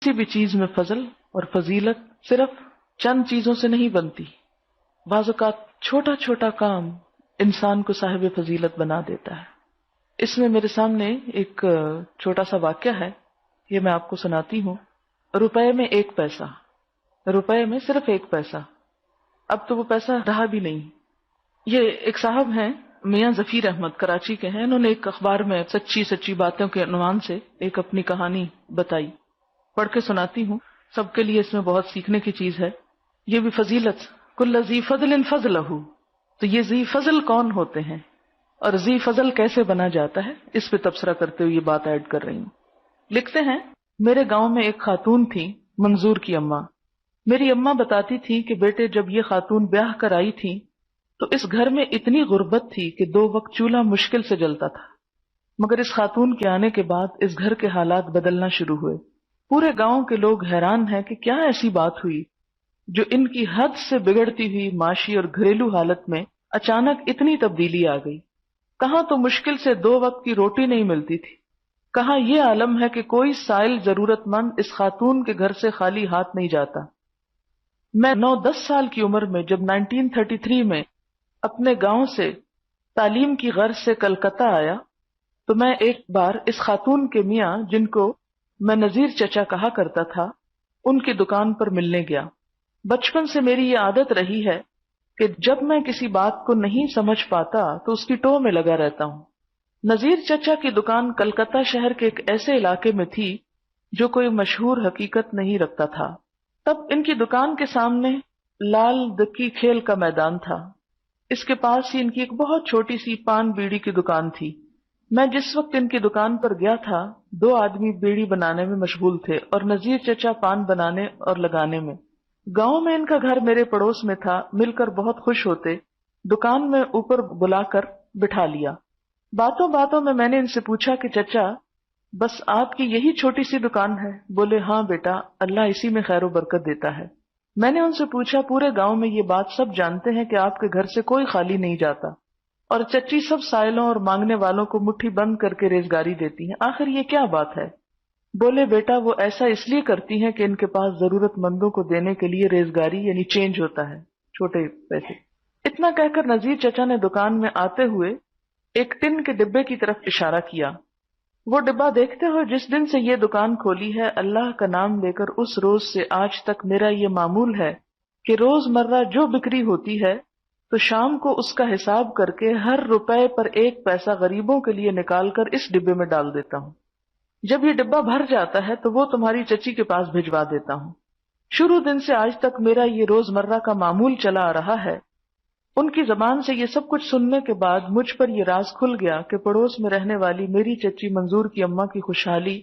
کسی بھی چیز میں فضل اور فضیلت صرف چند چیزوں سے نہیں بنتی. بعض اوقات چھوٹا چھوٹا کام انسان کو صاحب فضیلت بنا دیتا ہے. اس میں میرے سامنے ایک چھوٹا سا واقعہ ہے، یہ میں آپ کو سناتی ہوں. روپے میں 1 پیسہ، روپے میں صرف 1 پیسہ. اب تو وہ پیسہ رہا بھی نہیں. یہ ایک صاحب ہیں میاں ظفیر احمد، کراچی کے ہیں. انہوں نے ایک اخبار میں سچی سچی باتوں کے عنوان سے ایک اپنی کہانی بتائی، پڑھ کے سناتی ہوں. سب کے لیے اس میں بہت سیکھنے کی چیز ہے. یہ بھی فضیلت، کل ذی فضل فضلہ. تو یہ ذی فضل کون ہوتے ہیں اور ذی فضل کیسے بنا جاتا ہے، اس پہ تبصرہ کرتے ہوئے یہ بات ایڈ کر رہی ہوں. لکھتے ہیں، میرے گاؤں میں ایک خاتون تھی، منظور کی اماں. میری اماں بتاتی تھی کہ بیٹے جب یہ خاتون بیاہ کر آئی تھی تو اس گھر میں اتنی غربت تھی کہ 2 وقت چولہا مشکل سے جلتا تھا. مگر اس خاتون کے آنے کے بعد اس گھر کے حالات بدلنا شروع ہوئے. پورے گاؤں کے لوگ حیران ہیں کہ کیا ایسی بات ہوئی جو ان کی حد سے بگڑتی ہوئی معاشی اور گھریلو حالت میں اچانک اتنی تبدیلی آ گئی. کہاں تو مشکل سے 2 وقت کی روٹی نہیں ملتی تھی، کہاں یہ عالم ہے کہ کوئی سائل ضرورت مند اس خاتون کے گھر سے خالی ہاتھ نہیں جاتا. میں 9-10 سال کی عمر میں جب 1933 میں اپنے گاؤں سے تعلیم کی غرض سے کلکتہ آیا تو میں ایک بار اس خاتون کے میاں، جن کو میں نذیر چچا کہا کرتا تھا، ان کی دکان پر ملنے گیا. بچپن سے میری یہ عادت رہی ہے کہ جب میں کسی بات کو نہیں سمجھ پاتا تو اس کی ٹو میں لگا رہتا ہوں. نذیر چچا کی دکان کلکتہ شہر کے ایک ایسے علاقے میں تھی جو کوئی مشہور حقیقت نہیں رکھتا تھا. تب ان کی دکان کے سامنے لال دکی کھیل کا میدان تھا. اس کے پاس ہی ان کی ایک بہت چھوٹی سی پان بیڑی کی دکان تھی. میں جس وقت ان کی دکان پر گیا تھا 2 آدمی بیڑی بنانے میں مشغول تھے اور نذیر چچا پان بنانے اور لگانے میں. گاؤں میں ان کا گھر میرے پڑوس میں تھا. مل کر بہت خوش ہوتے. دکان میں اوپر بلا کر بٹھا لیا. باتوں باتوں میں نے ان سے پوچھا کہ چچا بس آپ کی یہی چھوٹی سی دکان ہے؟ بولے ہاں بیٹا، اللہ اسی میں خیر و برکت دیتا ہے. میں نے ان سے پوچھا پورے گاؤں میں یہ بات سب جانتے ہیں کہ آپ کے گھر سے کوئی خالی نہیں جاتا اور چچی سب سائلوں اور مانگنے والوں کو مٹھی بند کر کے ریزگاری دیتی ہیں، آخر یہ کیا بات ہے؟ بولے بیٹا وہ ایسا اس لیے کرتی ہیں کہ ان کے پاس ضرورت مندوں کو دینے کے لیے ریزگاری یعنی چینج ہوتا ہے، چھوٹے پیسے. اتنا کہہ کر نذیر چچا نے دکان میں آتے ہوئے ایک ٹن کے ڈبے کی طرف اشارہ کیا. وہ ڈبہ دیکھتے ہوئے جس دن سے یہ دکان کھولی ہے اللہ کا نام لے کر اس روز سے آج تک میرا یہ معمول ہے کہ روز مرہ جو بکری ہوتی ہے تو شام کو اس کا حساب کر کے ہر روپے پر 1 پیسہ غریبوں کے لیے نکال کر اس ڈبے میں ڈال دیتا ہوں. جب یہ ڈبہ بھر جاتا ہے تو وہ تمہاری چچی کے پاس بھجوا دیتا ہوں. شروع دن سے آج تک میرا یہ روز مرہ کا معمول چلا آ رہا ہے. ان کی زبان سے یہ سب کچھ سننے کے بعد مجھ پر یہ راز کھل گیا کہ پڑوس میں رہنے والی میری چچی منظور کی اماں کی خوشحالی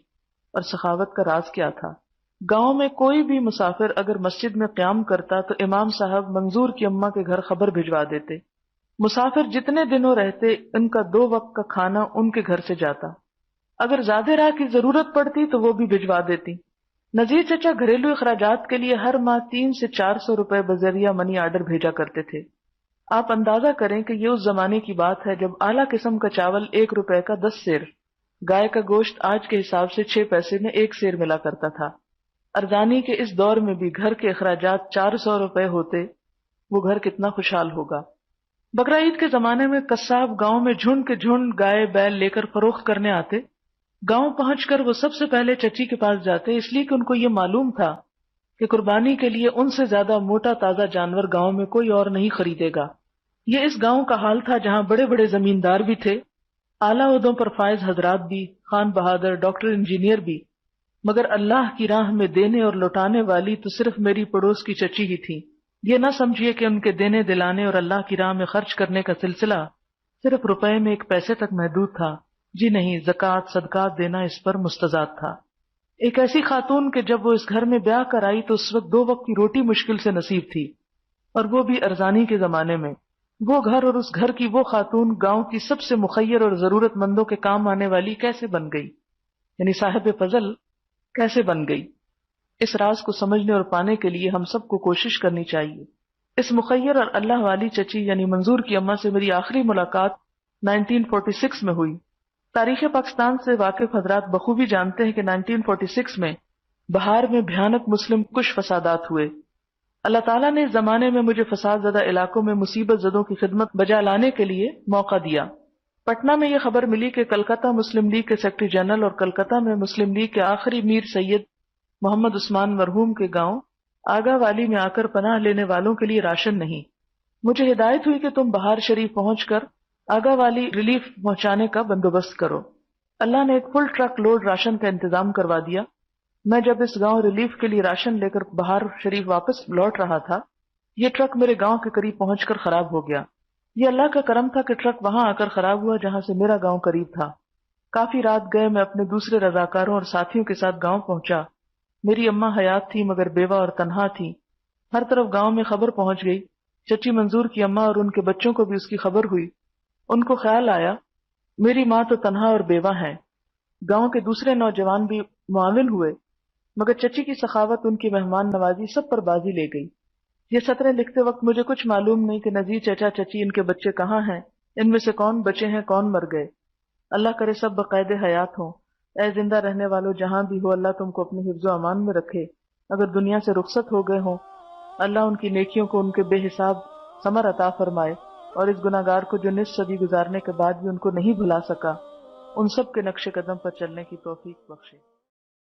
اور سخاوت کا راز کیا تھا. گاؤں میں کوئی بھی مسافر اگر مسجد میں قیام کرتا تو امام صاحب منظور کی اماں کے گھر خبر بھجوا دیتے. مسافر جتنے دنوں رہتے ان کا 2 وقت کا کھانا ان کے گھر سے جاتا. اگر زیادہ راہ کی ضرورت پڑتی تو وہ بھی بھجوا دیتی. نذیر چچا گھریلو اخراجات کے لیے ہر ماہ 300 سے 400 روپے بذریعہ منی آرڈر بھیجا کرتے تھے. آپ اندازہ کریں کہ یہ اس زمانے کی بات ہے جب اعلیٰ قسم کا چاول 1 روپے کا 10 سیر، گائے کا گوشت آج کے حساب سے 6 پیسے میں 1 سیر ملا کرتا تھا. ارزانی کے اس دور میں بھی گھر کے اخراجات 400 روپے ہوتے، وہ گھر کتنا خوشحال ہوگا. بقرعید کے زمانے میں قصاب گاؤں میں جھنڈ کے جھنڈ گائے بیل لے کر فروخت کرنے آتے. گاؤں پہنچ کر وہ سب سے پہلے چچی کے پاس جاتے، اس لیے کہ ان کو یہ معلوم تھا کہ قربانی کے لیے ان سے زیادہ موٹا تازہ جانور گاؤں میں کوئی اور نہیں خریدے گا. یہ اس گاؤں کا حال تھا جہاں بڑے بڑے زمیندار بھی تھے، اعلیٰ عہدوں پر فائز حضرات بھی، خان بہادر، ڈاکٹر، انجینئر بھی، مگر اللہ کی راہ میں دینے اور لوٹانے والی تو صرف میری پڑوس کی چچی ہی تھی. یہ نہ سمجھیے کہ ان کے دینے دلانے اور اللہ کی راہ میں خرچ کرنے کا سلسلہ صرف روپے میں 1 پیسے تک محدود تھا. جی نہیں، زکوٰۃ صدقات دینا اس پر مستضاد تھا. ایک ایسی خاتون کہ جب وہ اس گھر میں بیاہ کر آئی تو اس وقت 2 وقت کی روٹی مشکل سے نصیب تھی، اور وہ بھی ارزانی کے زمانے میں. وہ گھر اور اس گھر کی وہ خاتون گاؤں کی سب سے مخیر اور ضرورت مندوں کے کام آنے والی کیسے بن گئی، یعنی صاحب فضل کیسے بن گئی؟ اس راز کو سمجھنے اور پانے کے لیے ہم سب کو کوشش کرنی چاہیے. اس مخیر اور اللہ والی چچی یعنی منظور کی اماں سے میری آخری ملاقات 1946 میں ہوئی. تاریخ پاکستان سے واقف حضرات بخوبی جانتے ہیں کہ 1946 میں بہار میں بھیانک مسلم کش فسادات ہوئے۔ اللہ تعالیٰ نے اس زمانے میں مجھے فساد زدہ علاقوں میں مصیبت زدوں کی خدمت بجا لانے کے لیے موقع دیا۔ پٹنہ میں یہ خبر ملی کہ کلکتہ مسلم لیگ کے سیکرٹری جنرل اور کلکتہ میں مسلم لیگ کے آخری میر سید محمد عثمان مرحوم کے گاؤں آگا والی میں آ کر پناہ لینے والوں کے لیے راشن نہیں۔ مجھے ہدایت ہوئی کہ تم بہار شریف پہنچ کر آگا والی ریلیف پہنچانے کا بندوبست کرو۔ اللہ نے ایک فل ٹرک لوڈ راشن کا انتظام کروا دیا۔ میں جب اس گاؤں ریلیف کے لیے راشن لے کر بہار شریف واپس لوٹ رہا تھا، یہ ٹرک میرے گاؤں کے قریب پہنچ کر خراب ہو گیا۔ یہ اللہ کا کرم تھا کہ ٹرک وہاں آ کر خراب ہوا جہاں سے میرا گاؤں قریب تھا۔ کافی رات گئے میں اپنے دوسرے رضاکاروں اور ساتھیوں کے ساتھ گاؤں پہنچا۔ میری اماں حیات تھی مگر بیوہ اور تنہا تھی۔ ہر طرف گاؤں میں خبر پہنچ گئی۔ چچی منظور کی اماں اور ان کے بچوں کو بھی اس کی خبر ہوئی۔ ان کو خیال آیا میری ماں تو تنہا اور بیوہ ہیں۔ گاؤں کے دوسرے نوجوان بھی معاون ہوئے، مگر چچی کی سخاوت، ان کی مہمان نوازی سب پر بازی لے گئی۔ یہ سطریں لکھتے وقت مجھے کچھ معلوم نہیں کہ نذیر چچا چچی ان کے بچے کہاں ہیں، ان میں سے کون بچے ہیں کون مر گئے۔ اللہ کرے سب بقید حیات ہوں۔ اے زندہ رہنے والوں جہاں بھی ہو، اللہ تم کو اپنی حفظ و امان میں رکھے۔ اگر دنیا سے رخصت ہو گئے ہوں، اللہ ان کی نیکیوں کو ان کے بے حساب ثمر عطا فرمائے، اور اس گناہگار کو جو نصف صدی گزارنے کے بعد بھی ان کو نہیں بھلا سکا، ان سب کے نقش قدم پر چلنے کی توفیق بخشے۔